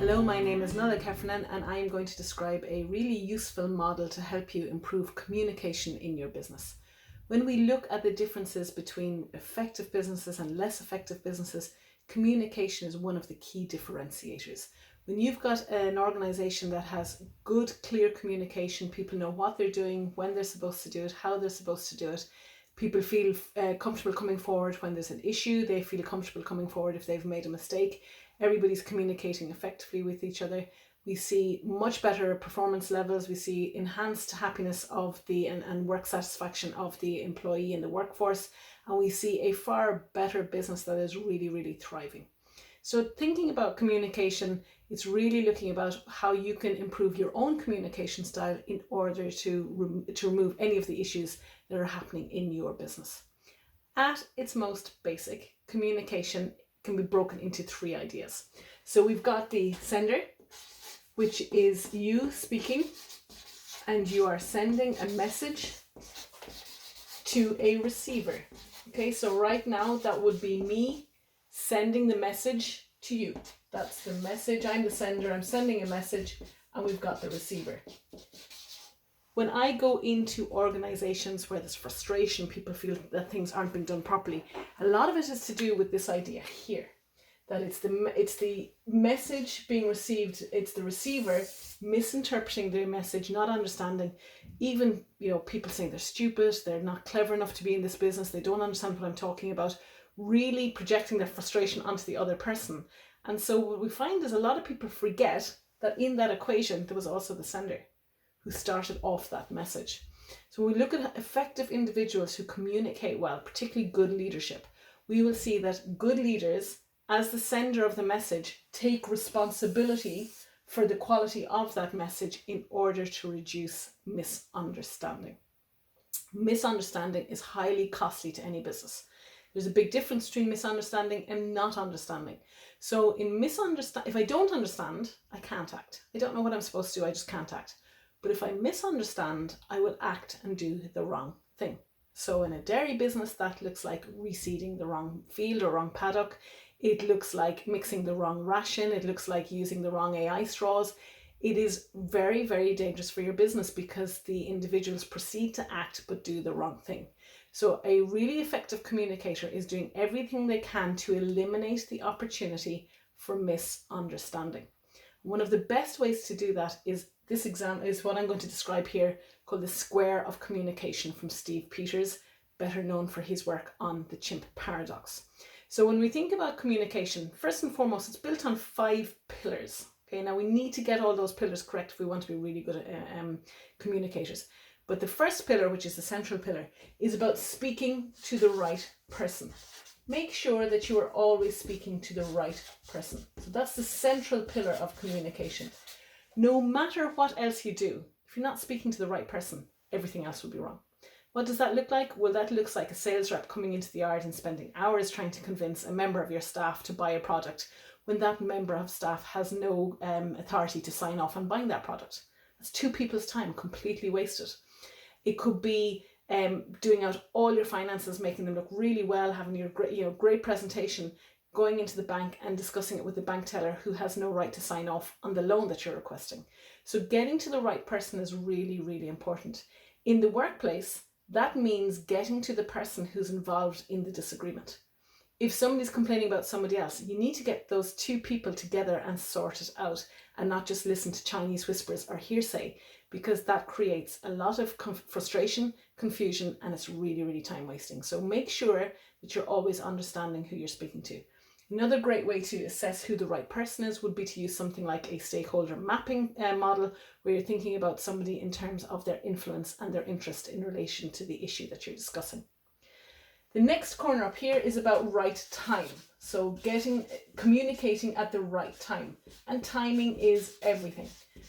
Hello, my name is Nollaig Heffernan and I am going to describe a really useful model to help you improve communication in your business. When we look at the differences between effective businesses and less effective businesses, communication is one of the key differentiators. When you've got an organization that has good, clear communication, people know what they're doing, when they're supposed to do it, how they're supposed to do it. People feel comfortable coming forward when there's an issue. They feel comfortable coming forward if they've made a mistake. Everybody's communicating effectively with each other. We see much better performance levels. We see enhanced happiness of and work satisfaction of the employee in the workforce. And we see a far better business that is really, really thriving. So thinking about communication, it's really looking about how you can improve your own communication style in order to remove any of the issues that are happening in your business. At its most basic, communication can be broken into three ideas. So we've got the sender, which is you speaking and you are sending a message to a receiver. Okay, so right now that would be me sending the message to you. That's the message. I'm the sender. I'm sending a message, and we've got the receiver. When I go into organizations where there's frustration, people feel that things aren't being done properly, a lot of it is to do with this idea here, that it's the message being received, it's the receiver misinterpreting the message, not understanding. Even, people saying they're stupid, they're not clever enough to be in this business, they don't understand what I'm talking about, really projecting their frustration onto the other person. And so what we find is a lot of people forget that in that equation, there was also the sender who started off that message. So when we look at effective individuals who communicate well, particularly good leadership, we will see that good leaders, as the sender of the message, take responsibility for the quality of that message in order to reduce misunderstanding. Misunderstanding is highly costly to any business. There's a big difference between misunderstanding and not understanding. So if I don't understand, I can't act. I don't know what I'm supposed to do, I just can't act. But if I misunderstand, I will act and do the wrong thing. So in a dairy business, that looks like reseeding the wrong field or wrong paddock. It looks like mixing the wrong ration. It looks like using the wrong AI straws. It is very, very dangerous for your business because the individuals proceed to act but do the wrong thing. So a really effective communicator is doing everything they can to eliminate the opportunity for misunderstanding. One of the best ways to do that is this example is what I'm going to describe here, called the square of communication from Steve Peters, better known for his work on the chimp paradox. So when we think about communication, first and foremost, it's built on 5 pillars. Okay, now we need to get all those pillars correct if we want to be really good communicators. But the first pillar, which is the central pillar, is about speaking to the right person. Make sure that you are always speaking to the right person. So that's the central pillar of communication. No matter what else you do, if you're not speaking to the right person, everything else will be wrong. What does that look like? Well, that looks like a sales rep coming into the yard and spending hours trying to convince a member of your staff to buy a product when that member of staff has no authority to sign off on buying that product. That's 2 people's time completely wasted. It could be doing out all your finances, making them look really well, having your great presentation, going into the bank and discussing it with the bank teller who has no right to sign off on the loan that you're requesting. So getting to the right person is really, really important. In the workplace, that means getting to the person who's involved in the disagreement. If somebody's complaining about somebody else, you need to get those 2 people together and sort it out and not just listen to Chinese whispers or hearsay, because that creates a lot of frustration, confusion, and it's really, really time wasting. So make sure that you're always understanding who you're speaking to. Another great way to assess who the right person is would be to use something like a stakeholder mapping model, where you're thinking about somebody in terms of their influence and their interest in relation to the issue that you're discussing. The next corner up here is about right time. So communicating at the right time. And timing is everything.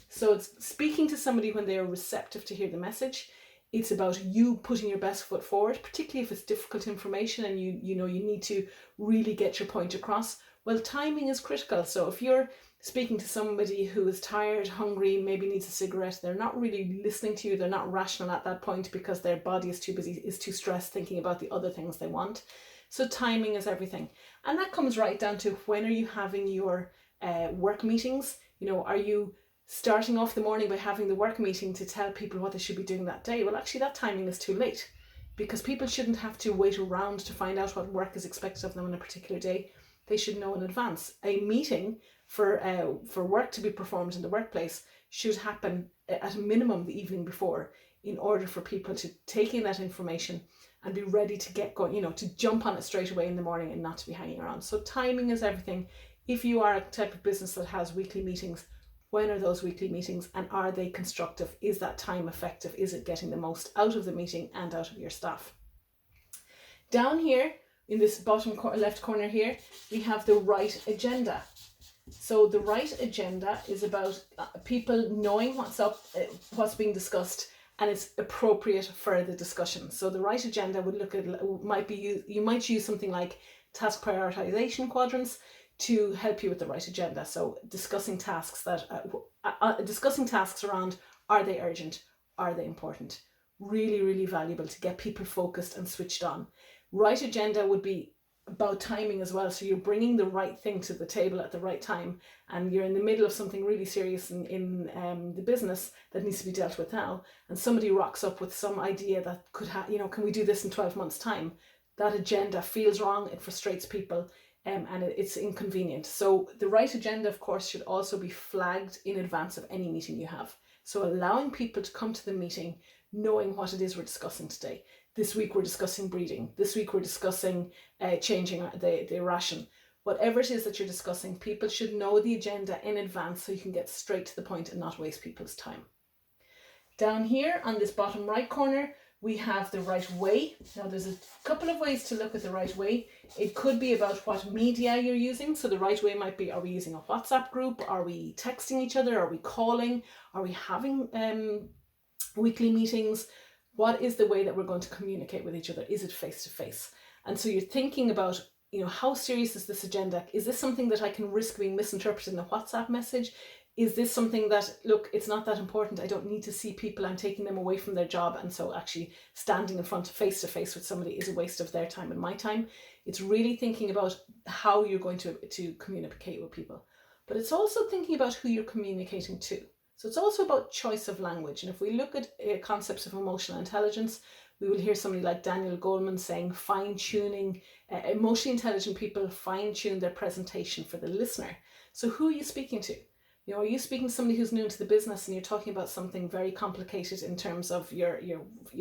So it's speaking to somebody when they are receptive to hear the message. It's about you putting your best foot forward, particularly if it's difficult information and you need to really get your point across. Well, timing is critical. So if you're speaking to somebody who is tired, hungry, maybe needs a cigarette, they're not really listening to you, they're not rational at that point because their body is too busy, is too stressed thinking about the other things they want. So timing is everything. And that comes right down to when are you having your work meetings? Are you starting off the morning by having the work meeting to tell people what they should be doing that day? Well, actually that timing is too late, because people shouldn't have to wait around to find out what work is expected of them on a particular day. They should know in advance. A meeting for work to be performed in the workplace should happen at a minimum the evening before, in order for people to take in that information and be ready to get going, to jump on it straight away in the morning and not to be hanging around. So timing is everything. If you are a type of business that has weekly meetings, when are those weekly meetings, and are they constructive? Is that time effective? Is it getting the most out of the meeting and out of your staff? Down here in this bottom left corner here, we have the right agenda. So the right agenda is about people knowing what's being discussed, and it's appropriate for the discussion. So the right agenda would look at, you might use something like task prioritization quadrants to help you with the right agenda. So discussing tasks around, are they urgent? Are they important? Really, really valuable to get people focused and switched on. Right agenda would be about timing as well. So you're bringing the right thing to the table at the right time, and you're in the middle of something really serious in the business that needs to be dealt with now, and somebody rocks up with some idea that could can we do this in 12 months time? That agenda feels wrong, it frustrates people, and it's inconvenient. So the right agenda, of course, should also be flagged in advance of any meeting you have. So allowing people to come to the meeting knowing what it is we're discussing today. This week we're discussing breeding. This week we're discussing changing the ration. Whatever it is that you're discussing, people should know the agenda in advance so you can get straight to the point and not waste people's time. Down here on this bottom right corner, we have the right way. Now there's a couple of ways to look at the right way. It could be about what media you're using. So the right way might be, are we using a WhatsApp group? Are we texting each other? Are we calling? Are we having weekly meetings? What is the way that we're going to communicate with each other? Is it face to face? And so you're thinking about, how serious is this agenda? Is this something that I can risk being misinterpreted in a WhatsApp message? Is this something that, look, it's not that important, I don't need to see people, I'm taking them away from their job, and so actually standing in front face to face with somebody is a waste of their time and my time? It's really thinking about how you're going to communicate with people. But it's also thinking about who you're communicating to. So it's also about choice of language. And if we look at concepts of emotional intelligence, we will hear somebody like Daniel Goleman saying fine-tuning, emotionally intelligent people fine-tune their presentation for the listener. So who are you speaking to? Are you speaking to somebody who's new into the business and you're talking about something very complicated in terms of your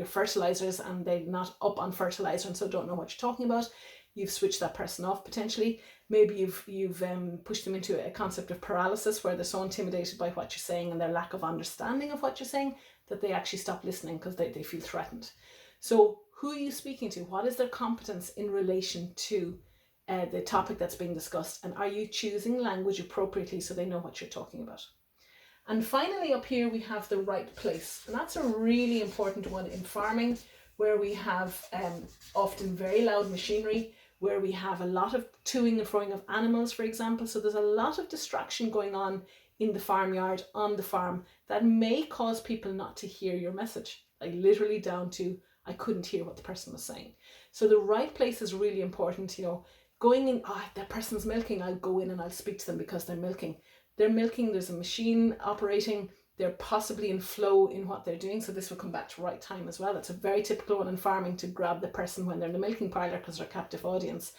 fertilizers, and they're not up on fertilizer and so don't know what you're talking about? You've switched that person off potentially. Maybe you've pushed them into a concept of paralysis, where they're so intimidated by what you're saying and their lack of understanding of what you're saying that they actually stop listening because they feel threatened. So who are you speaking to? What is their competence in relation to the topic that's being discussed? And are you choosing language appropriately so they know what you're talking about? And finally, up here we have the right place. And that's a really important one in farming, where we have often very loud machinery, where we have a lot of toing and froing of animals, for example. So there's a lot of distraction going on in the farmyard, on the farm, that may cause people not to hear your message, like literally down to, I couldn't hear what the person was saying. So the right place is really important. Going in, that person's milking, I'll go in and I'll speak to them because they're milking. They're milking, there's a machine operating, they're possibly in flow in what they're doing. So this will come back to right time as well. It's a very typical one in farming to grab the person when they're in the milking parlour because they're a captive audience.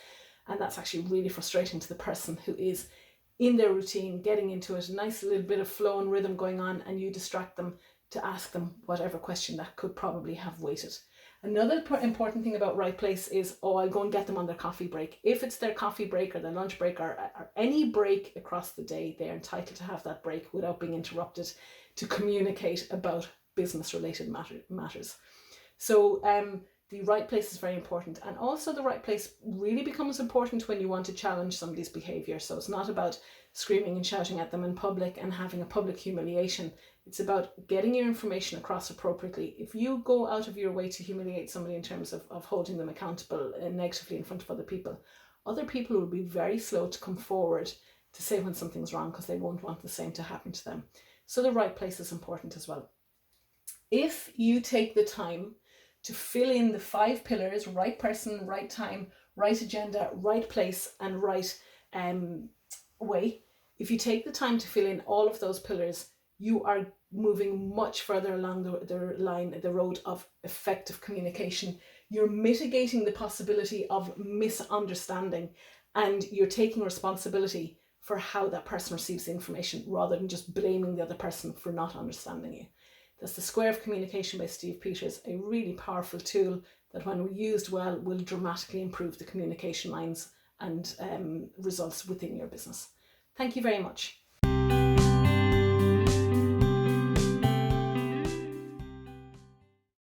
And that's actually really frustrating to the person who is in their routine, getting into it, a nice little bit of flow and rhythm going on, and you distract them to ask them whatever question that could probably have waited. Another important thing about right place is, I'll go and get them on their coffee break. If it's their coffee break or their lunch break or any break across the day, they're entitled to have that break without being interrupted to communicate about business related matters. So the right place is very important. And also the right place really becomes important when you want to challenge somebody's behavior. So it's not about screaming and shouting at them in public and having a public humiliation. It's about getting your information across appropriately. If you go out of your way to humiliate somebody in terms of holding them accountable negatively in front of other people will be very slow to come forward to say when something's wrong, because they won't want the same to happen to them. So the right place is important as well. If you take the time to fill in the 5 pillars, right person, right time, right agenda, right place, and right way, If you take the time to fill in all of those pillars, you are moving much further along the road of effective communication. You're mitigating the possibility of misunderstanding, and you're taking responsibility for how that person receives the information rather than just blaming the other person for not understanding you. That's the Square of Communication by Steve Peters, a really powerful tool that when used well will dramatically improve the communication lines and results within your business. Thank you very much.